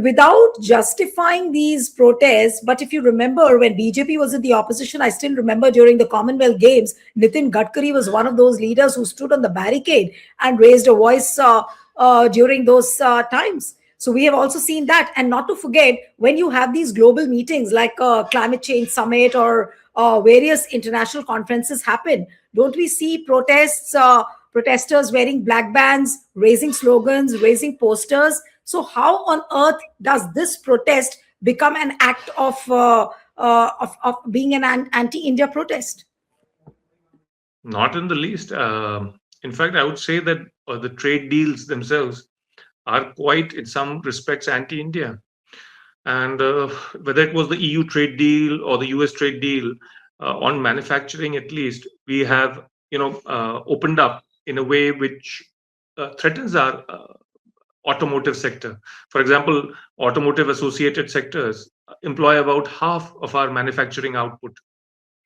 without justifying these protests. But if you remember, when BJP was in the opposition, I still remember during the Commonwealth Games, Nitin Gadkari was one of those leaders who stood on the barricade and raised a voice during those times. So we have also seen that. And not to forget, when you have these global meetings like climate change summit or various international conferences happen, don't we see protesters wearing black bands, raising slogans, raising posters? So how on earth does this protest become an act of being an anti-India protest? Not in the least. In fact, I would say that the trade deals themselves are quite, in some respects, anti-India. And whether it was the EU trade deal or the US trade deal, on manufacturing at least, we have opened up in a way which threatens our automotive sector. For example, automotive associated sectors employ about half of our manufacturing output.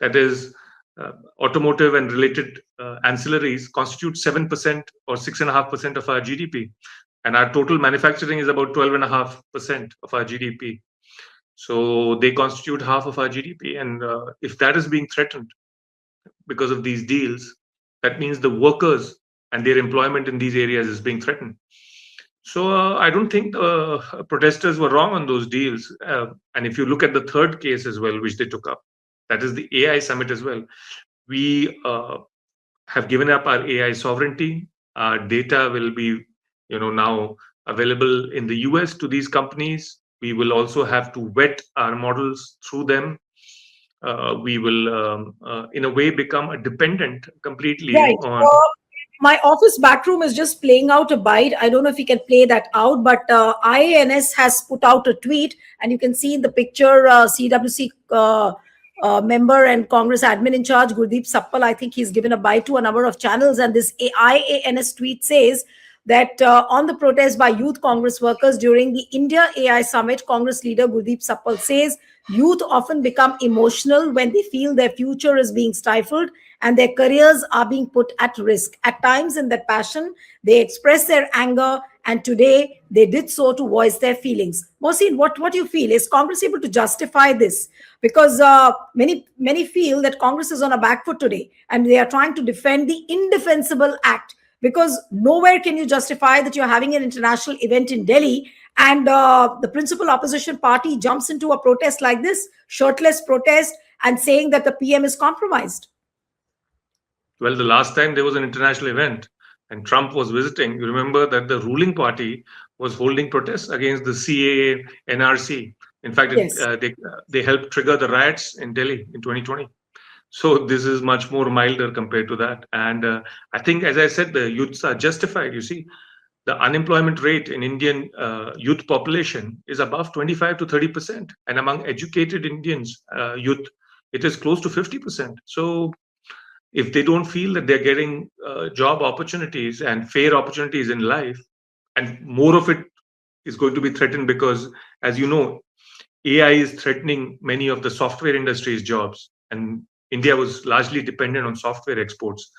That is, automotive and related ancillaries constitute 7% or 6.5% of our GDP. And our total manufacturing is about 12.5% of our GDP. So they constitute half of our GDP. And if that is being threatened because of these deals, that means the workers and their employment in these areas is being threatened. So I don't think protesters were wrong on those deals. And if you look at the third case as well, which they took up, that is the AI summit as well. We have given up our AI sovereignty. Our data will be, now available in the US to these companies. We will also have to vet our models through them. We will, in a way, become a dependent completely on. My office backroom is just playing out a bite. I don't know if you can play that out, but IANS has put out a tweet, and you can see in the picture CWC member and Congress admin in charge, Gurdeep Sappal. I think he's given a bite to a number of channels, and this IANS tweet says that on the protest by youth Congress workers during the India AI summit, Congress leader Gurdeep Sappal says youth often become emotional when they feel their future is being stifled and their careers are being put at risk. At times in that passion, they express their anger, and today they did so to voice their feelings. Mohsin, what do you feel? Is Congress able to justify this? Because many feel that Congress is on a back foot today, and they are trying to defend the indefensible act, because nowhere can you justify that you're having an international event in Delhi and the principal opposition party jumps into a protest like this, shirtless protest, and saying that the PM is compromised. Well, the last time there was an international event and Trump was visiting, you remember that the ruling party was holding protests against the CAA, NRC. In fact, yes. They helped trigger the riots in Delhi in 2020. So this is much more milder compared to that. And I think, as I said, the youths are justified. You see, the unemployment rate in Indian youth population is above 25 to 30%. And among educated Indians, youth, it is close to 50%. So if they don't feel that they're getting job opportunities and fair opportunities in life, and more of it is going to be threatened because, as you know, AI is threatening many of the software industry's jobs. And India was largely dependent on software exports,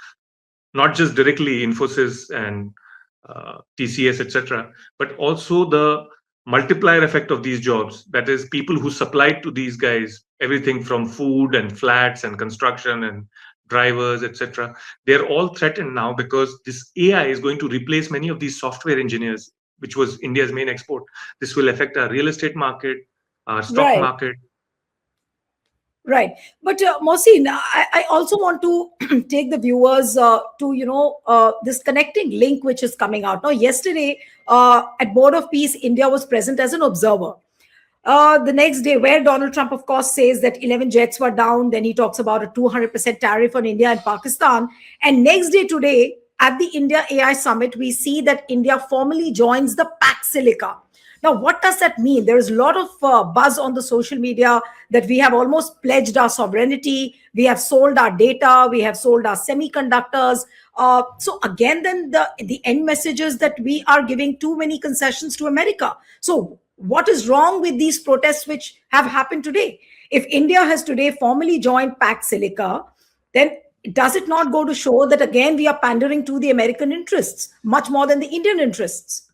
not just directly Infosys and TCS, etc., but also the multiplier effect of these jobs. That is, people who supplied to these guys everything from food and flats and construction and drivers, etc. They're all threatened now because this AI is going to replace many of these software engineers, which was India's main export. This will affect our real estate market, our stock market. Right. But Mohsin, I also want to take the viewers to, this connecting link which is coming out. Now, yesterday at Board of Peace, India was present as an observer. The next day, where Donald Trump, of course, says that 11 jets were down, then he talks about a 200% tariff on India and Pakistan. And next day today, at the India AI Summit, we see that India formally joins the Pax Silica. Now, what does that mean? There is a lot of buzz on the social media that we have almost pledged our sovereignty. We have sold our data. We have sold our semiconductors. So again, then the end message is that we are giving too many concessions to America. So what is wrong with these protests which have happened today? If India has today formally joined Pax Silica, then does it not go to show that again we are pandering to the American interests much more than the Indian interests?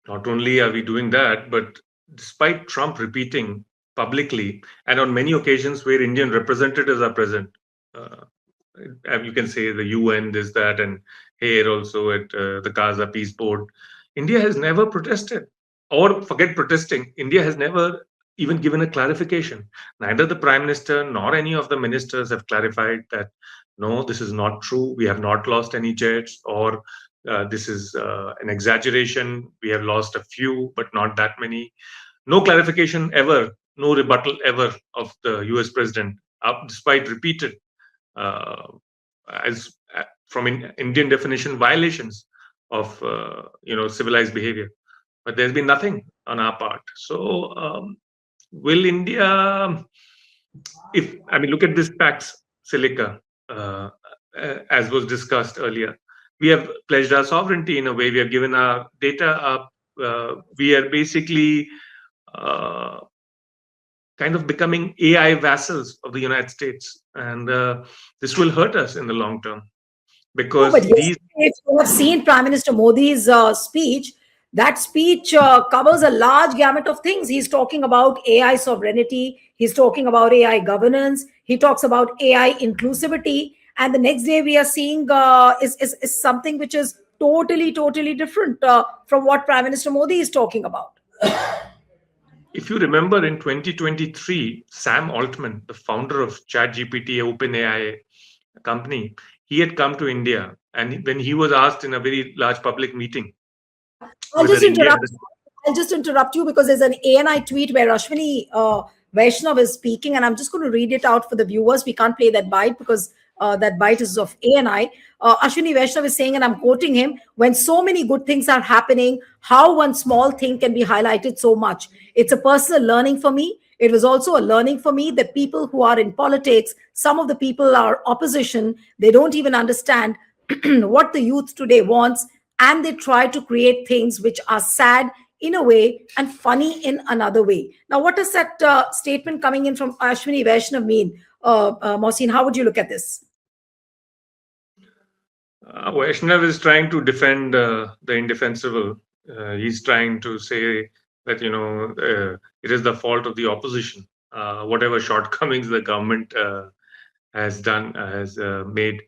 Not only are we doing that, but despite Trump repeating publicly and on many occasions where Indian representatives are present, uh, you can say the UN, this, that, and here also at the Gaza Peace Board, India has never protested, or forget protesting, India has never even given a clarification. Neither the Prime Minister nor any of the ministers have clarified that no, this is not true. We have not lost any jets, or this is an exaggeration. We have lost a few, but not that many. No clarification ever, no rebuttal ever of the US president, despite repeated uh, as from Indian definition violations of civilized behavior. But there's been nothing on our part. So will India, if I mean, look at this tax silica, uh, as was discussed earlier. We have pledged our sovereignty in a way. We have given our data up. We are basically uh, kind of becoming AI vassals of the United States, and this will hurt us in the long term No, but because yesterday, these. if you have seen Prime Minister Modi's speech, that speech covers a large gamut of things. He's talking about AI sovereignty, he's talking about AI governance, he talks about AI inclusivity, and the next day we are seeing is something which is totally different from what Prime Minister Modi is talking about. If you remember in 2023, Sam Altman, the founder of ChatGPT, OpenAI company, he had come to India, and when he was asked in a very large public meeting I'll whether just India interrupt. had. I'll just interrupt you because there's an ANI tweet where Ashwini Vaishnav is speaking, and I'm just going to read it out for the viewers. We can't play that bite because that bite is of ANI. Ashwini Vaishnav is saying, and I'm quoting him: "When so many good things are happening, how one small thing can be highlighted so much? It's a personal learning for me. It was also a learning for me that people who are in politics, some of the people are opposition. They don't even understand what the youth today wants, and they try to create things which are sad in a way and funny in another way." Now, what does that statement coming in from Ashwini Vaishnav mean? Mohsin, how would you look at this? Vaishnav is trying to defend the indefensible. He's trying to say that it is the fault of the opposition. Whatever shortcomings the government has done has made.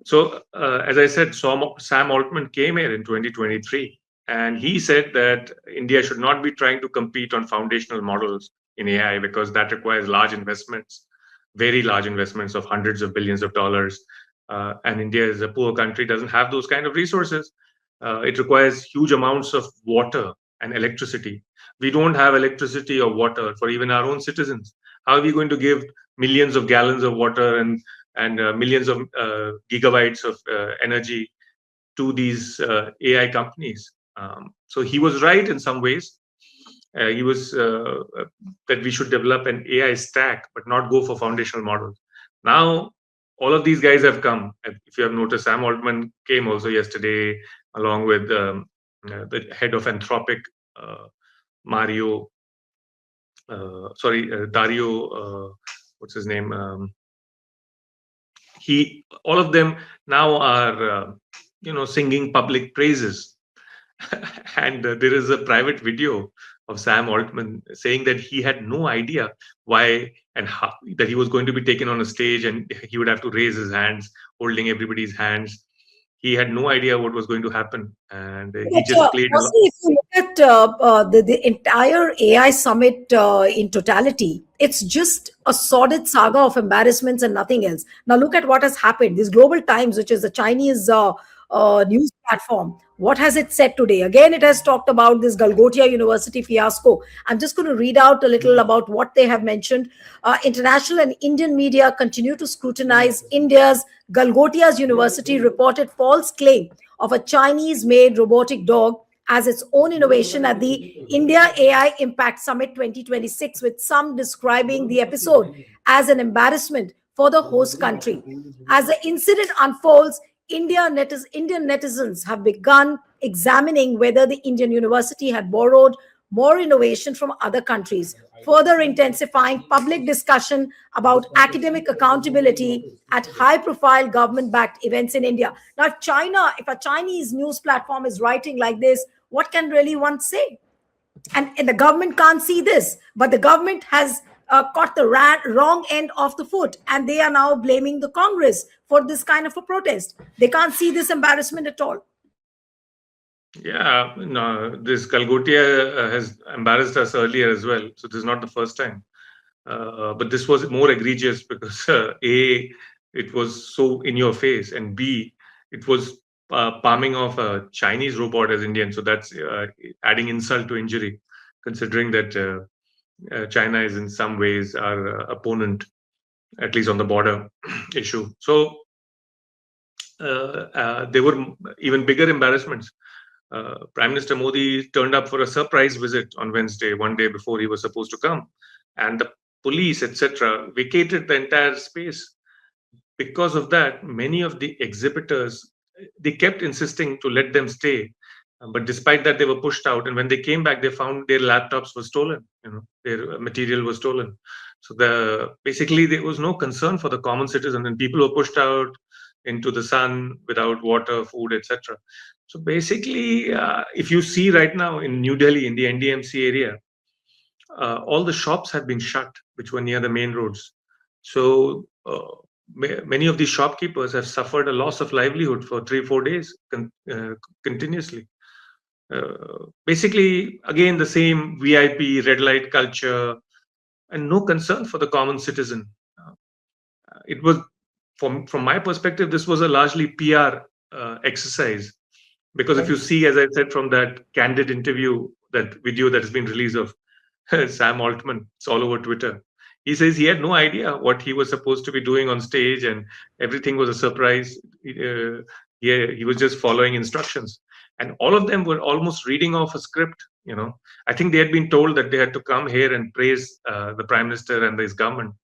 So, as I said, Sam Altman came here in 2023, and he said that India should not be trying to compete on foundational models in AI because that requires large investments, very large investments of hundreds of billions of dollars. And India is a poor country, doesn't have those kind of resources. It requires huge amounts of water and electricity. We don't have electricity or water for even our own citizens. How are we going to give millions of gallons of water and millions of gigabytes of energy to these AI companies? So he was right in some ways. He was that we should develop an AI stack, but not go for foundational models. Now, all of these guys have come. If you have noticed, Sam Altman came also yesterday, along with the head of Anthropic, uh, Mario. Dario. What's his name? All of them now are singing public praises. And there is a private video of Sam Altman saying that he had no idea why and how that he was going to be taken on a stage and he would have to raise his hands, holding everybody's hands. He had no idea what was going to happen, and he But, just played along. Mostly, if you look at the entire AI summit in totality, it's just a sordid saga of embarrassments and nothing else. Now, look at what has happened. This Global Times, which is a Chinese news platform, what has it said today? Again, it has talked about this Galgotia University fiasco. I'm just going to read out a little about what they have mentioned. International and Indian media continue to scrutinize India's Galgotia's University reported false claim of a Chinese made robotic dog as its own innovation at the India AI Impact Summit 2026, with some describing the episode as an embarrassment for the host country. As the incident unfolds, Indian netizens have begun examining whether the Indian university had borrowed more innovation from other countries, further intensifying public discussion about academic accountability at high profile government backed events in India. Now, if a Chinese news platform is writing like this, What can really one say? And the government can't see this, but the government has caught the wrong end of the foot, and they are now blaming the Congress for this kind of a protest. They can't see this embarrassment at all. Yeah, no, this Kalgotia has embarrassed us earlier as well. So this is not the first time. But this was more egregious because A, it was so in your face, and B, it was palming off a Chinese robot as Indian. So that's adding insult to injury, considering that China is in some ways our opponent, at least on the border issue. So there were even bigger embarrassments. Prime Minister Modi turned up for a surprise visit on Wednesday, one day before he was supposed to come, and the police, etc., vacated the entire space. Because of that, many of the exhibitors, they kept insisting to let them stay, but despite that, they were pushed out. And when they came back, they found their laptops were stolen. Their material was stolen. So basically there was no concern for the common citizen, and people were pushed out into the sun without water, food, etc. So basically, if you see right now in New Delhi, in the NDMC area, all the shops have been shut, which were near the main roads. So many of these shopkeepers have suffered a loss of livelihood for 3-4 days continuously. Basically, again, the same VIP red light culture and no concern for the common citizen. It was, from my perspective, this was a largely PR exercise. Because if you see, as I said, from that candid interview, that video that has been released of Sam Altman, it's all over Twitter. He says he had no idea what he was supposed to be doing on stage, and everything was a surprise. He was just following instructions, and all of them were almost reading off a script. I think they had been told that they had to come here and praise the prime minister and his government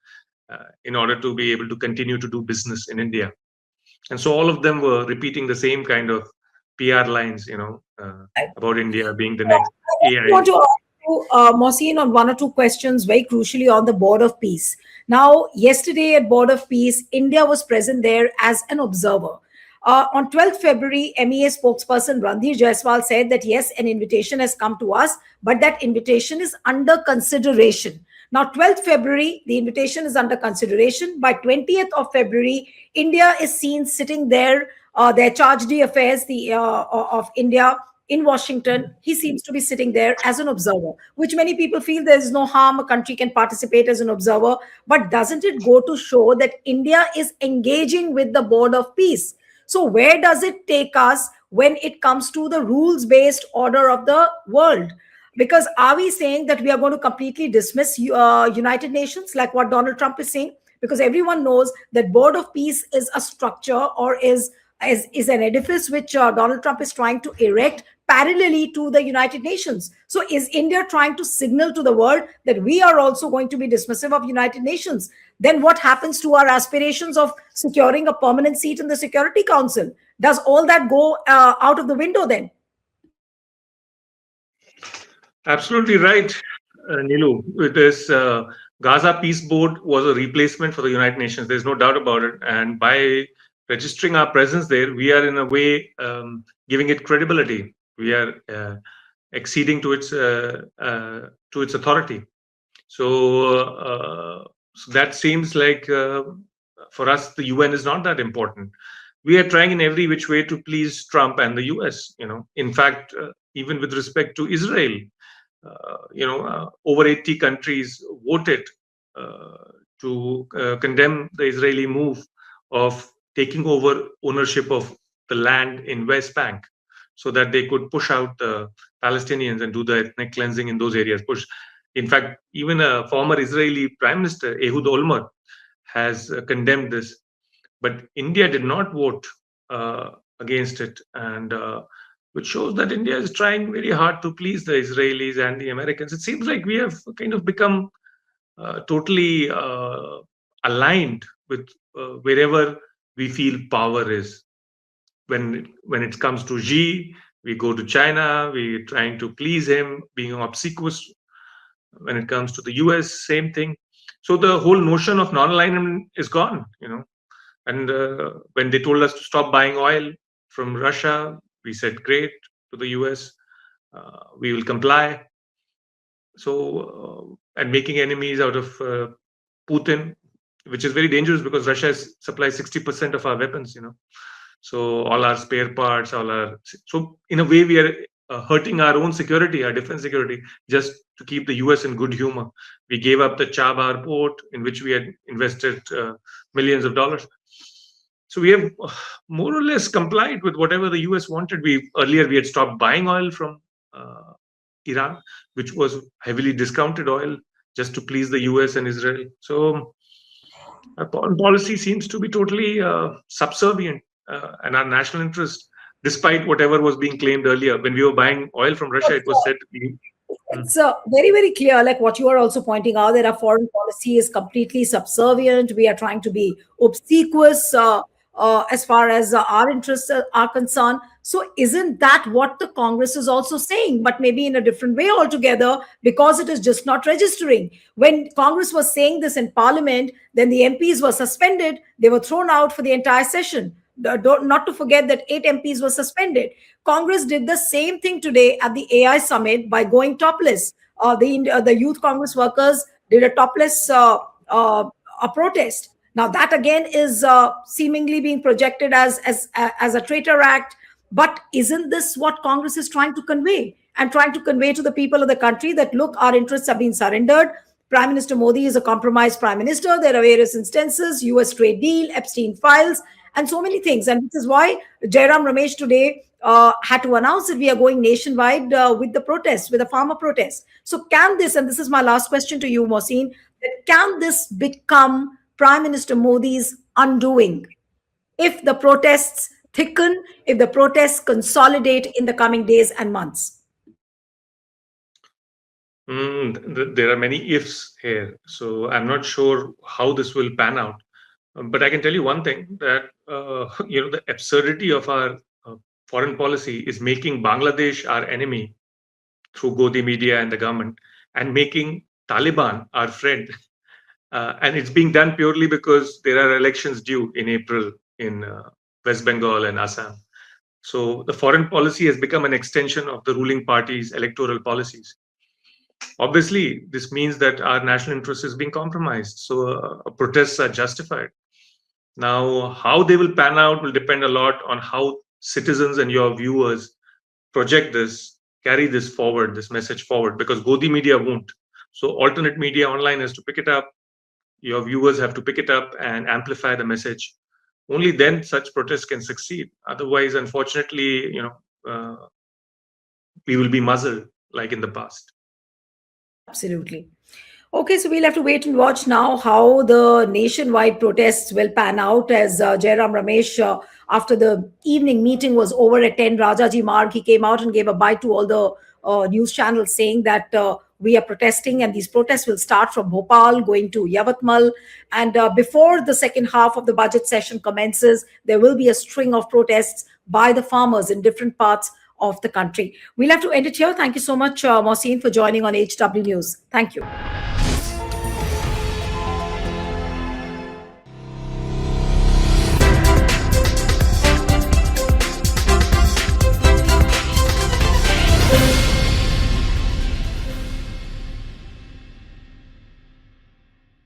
in order to be able to continue to do business in India, and so all of them were repeating the same kind of PR lines, about India being the next I AI. want to ask you, Mohsin, on one or two questions very crucially on the Board of Peace. Now, yesterday at Board of Peace, India was present there as an observer. On 12th February, MEA spokesperson Randhir Jaiswal said that yes, an invitation has come to us, but that invitation is under consideration. Now, 12th February, the invitation is under consideration. By 20th of February, India is seen sitting there, their charge d'affaires of India in Washington. He seems to be sitting there as an observer, which many people feel there is no harm. A country can participate as an observer. But doesn't it go to show that India is engaging with the Board of Peace? So where does it take us when it comes to the rules-based order of the world? Because are we saying that we are going to completely dismiss United Nations, like what Donald Trump is saying? Because everyone knows that Board of Peace is a structure, or is an edifice which Donald Trump is trying to erect parallelly to the United Nations. So is India trying to signal to the world that we are also going to be dismissive of United Nations? Then what happens to our aspirations of securing a permanent seat in the Security Council? Does all that go out of the window then? Absolutely right, Nilu. With this Gaza Peace Board was a replacement for the United Nations. There's no doubt about it. And by registering our presence there, we are in a way giving it credibility. We are acceding to its authority. So that seems like for us, the UN is not that important. We are trying in every which way to please Trump and the US. In fact, even with respect to Israel, over 80 countries voted to condemn the Israeli move of taking over ownership of the land in West Bank, so that they could push out the Palestinians and do the ethnic cleansing in those areas. In fact, even a former Israeli Prime Minister, Ehud Olmert, has condemned this. But India did not vote against it, and which shows that India is trying very hard to please the Israelis and the Americans. It seems like we have kind of become totally aligned with wherever we feel power is. When it comes to Xi, we go to China, we're trying to please him, being obsequious. When it comes to the US, same thing. So the whole notion of non-alignment is gone, And when they told us to stop buying oil from Russia, we said great to the US. we will comply. So, and making enemies out of Putin, which is very dangerous because Russia supplies 60% of our weapons, So all our spare parts, so in a way we are hurting our own security, our defense security, just to keep the US in good humor. We gave up the Chabar port in which we had invested millions of dollars. So we have more or less complied with whatever the US wanted. Earlier we had stopped buying oil from Iran, which was heavily discounted oil just to please the US and Israel. So our foreign policy seems to be totally subservient and our national interest, despite whatever was being claimed earlier. When we were buying oil from Russia, it was said to be. It's very, very clear, like what you are also pointing out, that our foreign policy is completely subservient. We are trying to be obsequious as far as our interests are concerned. So, isn't that what the Congress is also saying, but maybe in a different way altogether, because it is just not registering? When Congress was saying this in Parliament, then the MPs were suspended, they were thrown out for the entire session. Not to forget that 8 MPs were suspended. Congress did the same thing today at the AI summit by going topless. The Youth Congress workers did a topless a protest. Now that again is seemingly being projected as a traitor act. But isn't this what Congress is trying to convey, and trying to convey to the people of the country that, look, our interests have been surrendered. Prime Minister Modi is a compromised prime minister. There are various instances, US trade deal, Epstein files, and so many things. And this is why Jairam Ramesh today had to announce that we are going nationwide with the protest, with the farmer protest. So can this, and this is my last question to you, Mohsin, that can this become Prime Minister Modi's undoing if the protests thicken, if the protests consolidate in the coming days and months? There are many ifs here, so I'm not sure how this will pan out. But I can tell you one thing, that the absurdity of our foreign policy is making Bangladesh our enemy through Godi media and the government, and making Taliban our friend. And it's being done purely because there are elections due in April in West Bengal and Assam. So the foreign policy has become an extension of the ruling party's electoral policies. Obviously, this means that our national interest is being compromised. So protests are justified. Now, how they will pan out will depend a lot on how citizens and your viewers project this, carry this forward, this message forward, because Godi media won't. So alternate media online has to pick it up. Your viewers have to pick it up and amplify the message. Only then such protests can succeed. Otherwise, unfortunately, we will be muzzled like in the past. Absolutely. Okay, so we'll have to wait and watch now how the nationwide protests will pan out, as Jairam Ramesh, after the evening meeting was over at 10 Rajaji Marg, he came out and gave a bye to all the news channels, saying that we are protesting, and these protests will start from Bhopal going to Yavatmal. And before the second half of the budget session commences, there will be a string of protests by the farmers in different parts of the country. We'll have to end it here. Thank you so much, Mohsin, for joining on HW News. Thank you.